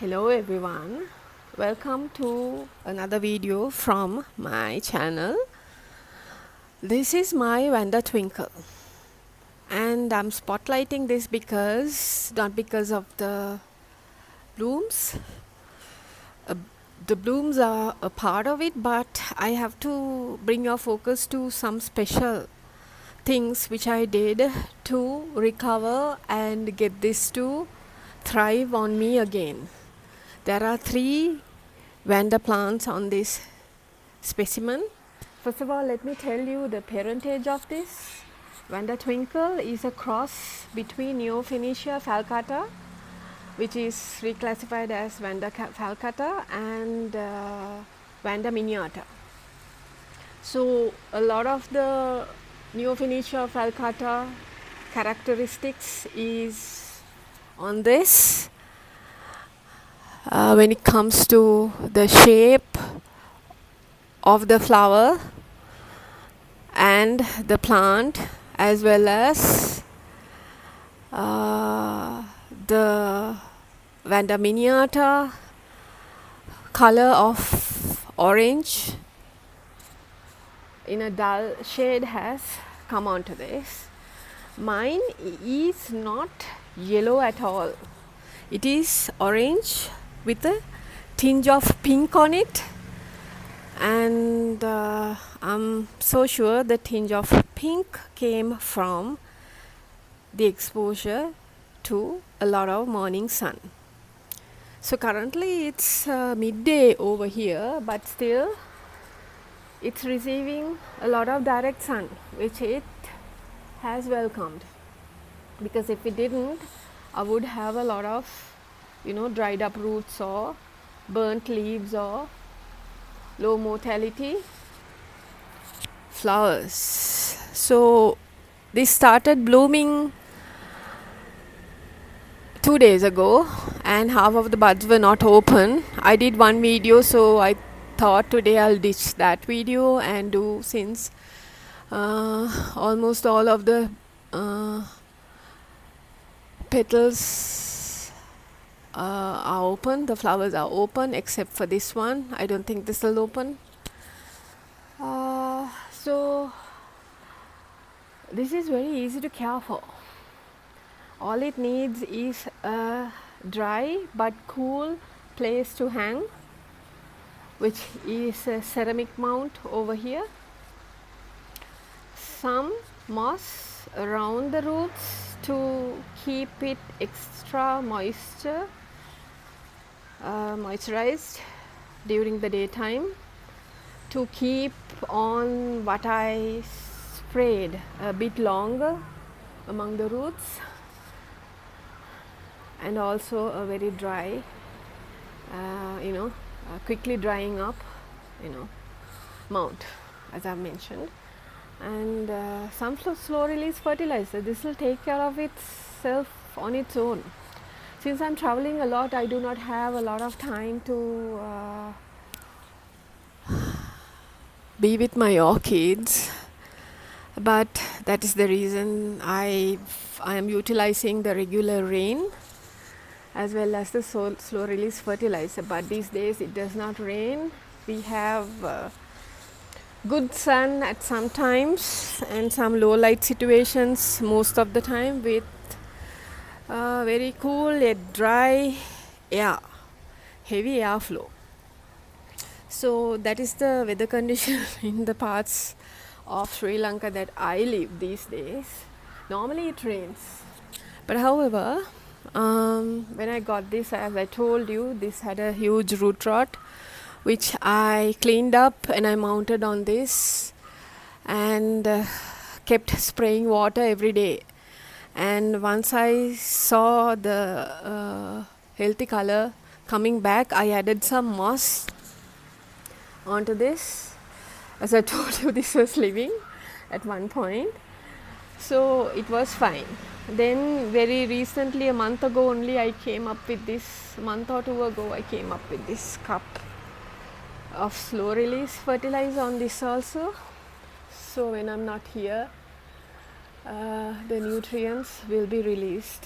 Hello everyone, welcome to another video from my channel. This is my Vanda Twinkle and I'm spotlighting this not because of the blooms. Uh, the blooms are a part of it, but I have to bring your focus to some special things which I did to recover and get this to thrive on me again. There are 3 Vanda plants on this specimen. First of all, let me tell you the parentage of this. Vanda Twinkle is a cross between Neophoenicia falcata, which is reclassified as Vanda falcata, and Vanda miniata. So a lot of the Neophoenicia falcata characteristics is on this. When it comes to the shape of the flower and the plant, as well as the Vanda miniata color of orange in a dull shade has come onto this. Mine is not yellow at all. It is orange with a tinge of pink on it, and I'm so sure the tinge of pink came from the exposure to a lot of morning sun. So currently it's midday over here, but still it's receiving a lot of direct sun, which it has welcomed, because if it didn't, I would have a lot of dried up roots or burnt leaves or low mortality flowers. So this started blooming 2 days ago and half of the buds were not open. I did one video, so I thought today I'll ditch that video and do, since almost all of the petals are open, the flowers are open except for this one. I don't think this will open. So this is very easy to care for. All it needs is a dry but cool place to hang, which is a ceramic mount over here, some moss around the roots to keep it extra moisturized during the daytime, to keep on what I sprayed a bit longer among the roots, and also a very dry, quickly drying up, mount, as I've mentioned, and some slow release fertilizer. This will take care of itself on its own. Since I'm traveling a lot, I do not have a lot of time to be with my orchids, but that is the reason I am utilizing the regular rain as well as the slow release fertilizer. But these days it does not rain. We have good sun at some times and some low light situations most of the time, with very cool yet dry air, heavy airflow. So that is the weather condition in the parts of Sri Lanka that I live these days. Normally it rains, but however, when I got this, as I told you, this had a huge root rot, which I cleaned up and I mounted on this and kept spraying water every day. And once I saw the healthy color coming back, I added some moss onto this. As I told you, this was living at one point, so it was fine. Then very recently, a month ago only, I came up with this, month or two ago, I came up with this cup of slow release fertilizer on this also. So when I'm not here, the nutrients will be released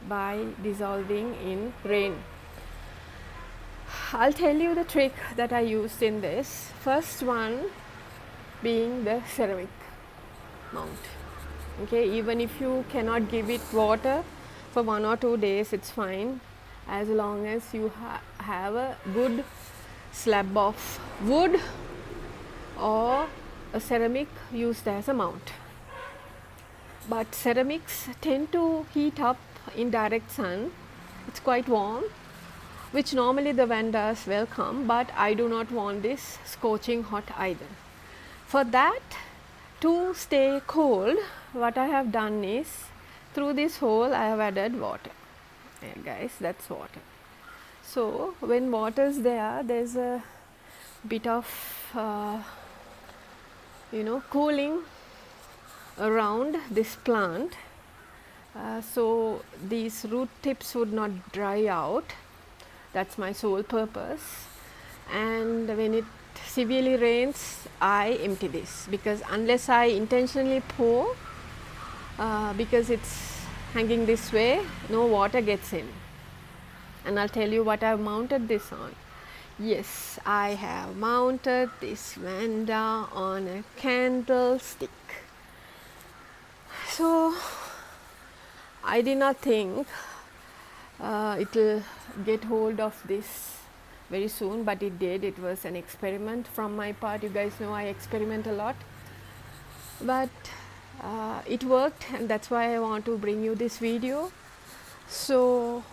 by dissolving in rain. I'll tell you the trick that I used in this. First one being the ceramic mount. Okay, even if you cannot give it water for 1 or 2 days, it's fine, as long as you have a good slab of wood or a ceramic used as a mount. But ceramics tend to heat up in direct sun. It's quite warm, which normally the Vandas welcome, but I do not want this scorching hot either. For that, to stay cold, what I have done is, through this hole I have added water. Yeah, guys, that's water. So when water is there, there's a bit of cooling around this plant, so these root tips would not dry out. That's my sole purpose. And when it severely rains, I empty this, because unless I intentionally pour, because it's hanging this way, no water gets in. And I'll tell you what I've mounted this on. Yes, I have mounted this Vanda on a candlestick. So I did not think it will get hold of this very soon, but it did. It was an experiment from my part. You guys know I experiment a lot, but it worked, and that's why I want to bring you this video. So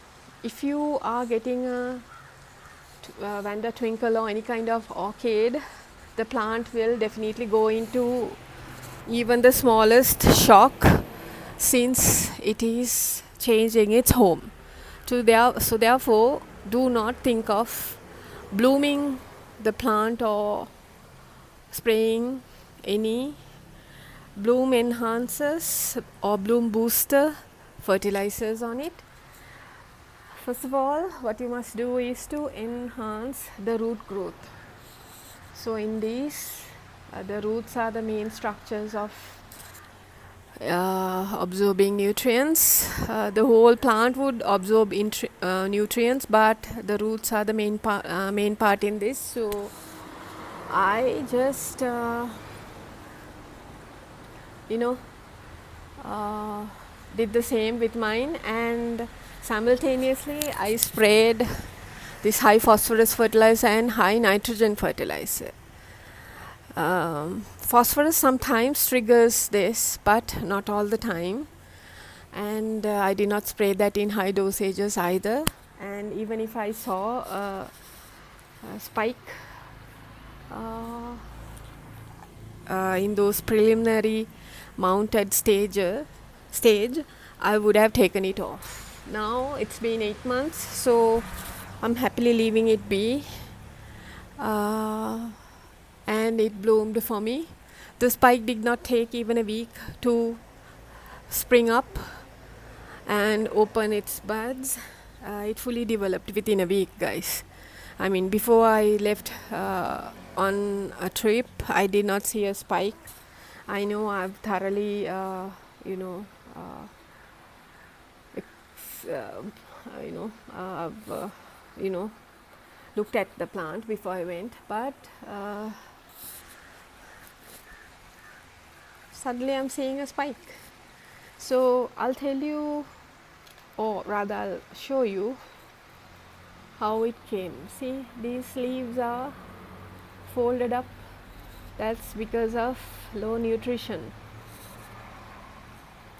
if you are getting a Vanda Twinkle or any kind of orchid, the plant will definitely go into even the smallest shock, since it is changing its home. So therefore, do not think of blooming the plant or spraying any bloom enhancers or bloom booster fertilizers on it. First of all, what you must do is to enhance the root growth. So in these, the roots are the main structures of absorbing nutrients. The whole plant would absorb nutrients, but the roots are the main part in this. So I just did the same with mine, and simultaneously I sprayed this high phosphorus fertilizer and high nitrogen fertilizer. Phosphorus sometimes triggers this, but not all the time, and I did not spray that in high dosages either. And even if I saw a spike in those preliminary mounted stage, I would have taken it off. Now it's been 8 months, so I'm happily leaving it be, and it bloomed for me. The spike did not take even a week to spring up and open its buds. It fully developed within a week, guys. I mean, before I left on a trip, I did not see a spike. I know I've thoroughly looked at the plant before I went, but suddenly I'm seeing a spike. So I'll tell you, or rather I'll show you how it came. See, these leaves are folded up. That's because of low nutrition.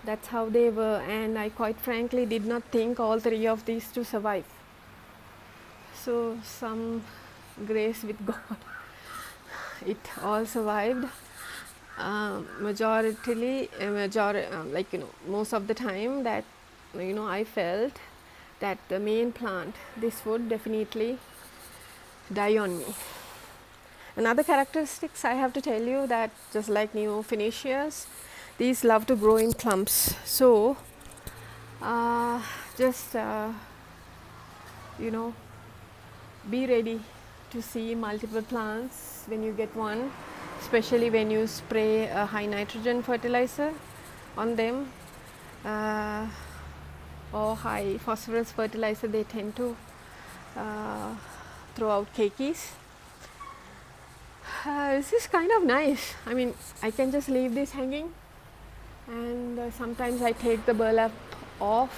That's how they were, and I quite frankly did not think all three of these to survive. So some grace with God, it all survived. Most of the time that I felt that the main plant, this would definitely die on me. Another characteristics I have to tell you, that just like Neophynaceas, these love to grow in clumps. So be ready to see multiple plants when you get one, especially when you spray a high nitrogen fertilizer on them or high phosphorus fertilizer. They tend to throw out keikis. This is kind of nice. I mean, I can just leave this hanging, and sometimes I take the burlap off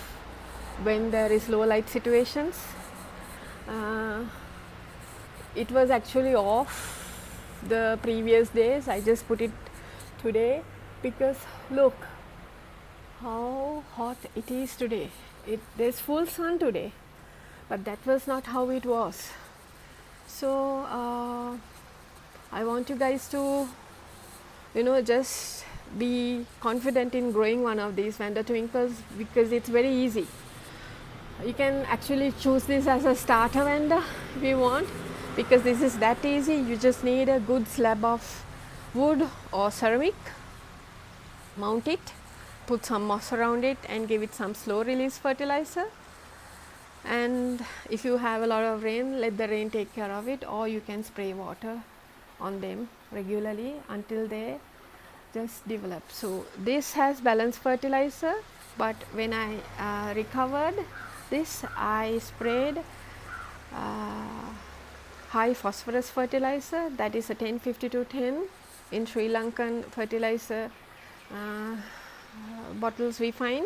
when there is low light situations. It was actually off the previous days. I just put it today because look how hot it is today. There's full sun today, but that was not how it was. So I want you guys to, just be confident in growing one of these Vanda Twinkles because it's very easy. You can actually choose this as a starter Vanda if you want, because this is that easy. You just need a good slab of wood or ceramic, mount it, put some moss around it and give it some slow release fertilizer. And if you have a lot of rain, let the rain take care of it, or you can spray water on them regularly until they just develop. So this has balanced fertilizer, but when I recovered this, I sprayed high phosphorus fertilizer, that is a 10-52-10 in Sri Lankan fertilizer bottles we find,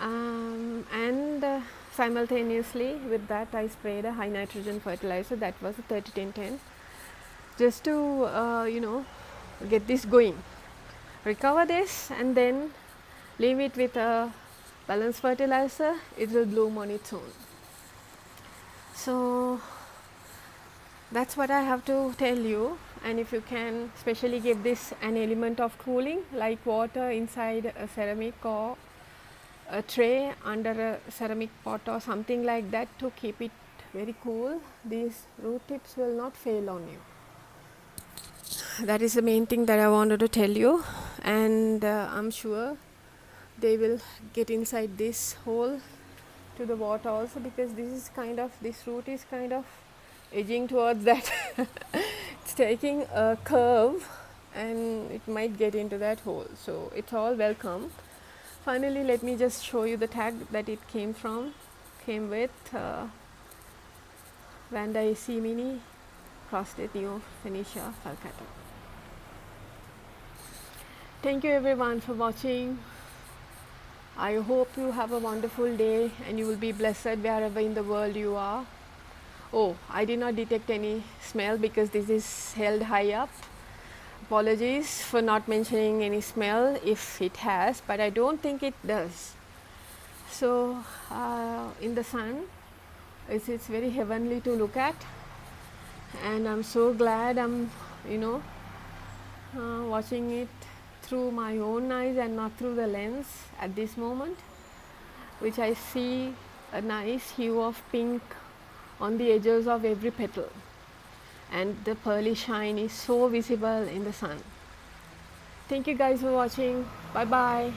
and simultaneously with that I sprayed a high nitrogen fertilizer, that was a 30-10-10, just to get this going. Recover this and then leave it with a balanced fertilizer, it will bloom on its own. So that's what I have to tell you. And if you can especially give this an element of cooling, like water inside a ceramic or a tray under a ceramic pot or something like that to keep it very cool, these root tips will not fail on you. That is the main thing that I wanted to tell you, and I'm sure they will get inside this hole to the water also, because this root is kind of edging towards that. It's taking a curve and it might get into that hole, so it's all welcome. Finally, let me just show you the tag that it came with Vanda AC Mini Prostate Neo Phoenicia Falcata. Thank you everyone for watching. I hope you have a wonderful day and you will be blessed wherever in the world you are. Oh, I did not detect any smell because this is held high up. Apologies for not mentioning any smell if it has, but I don't think it does. So in the sun, it's very heavenly to look at, and I'm so glad I'm watching it through my own eyes and not through the lens at this moment, which I see a nice hue of pink on the edges of every petal, and the pearly shine is so visible in the sun. Thank you guys for watching. Bye bye.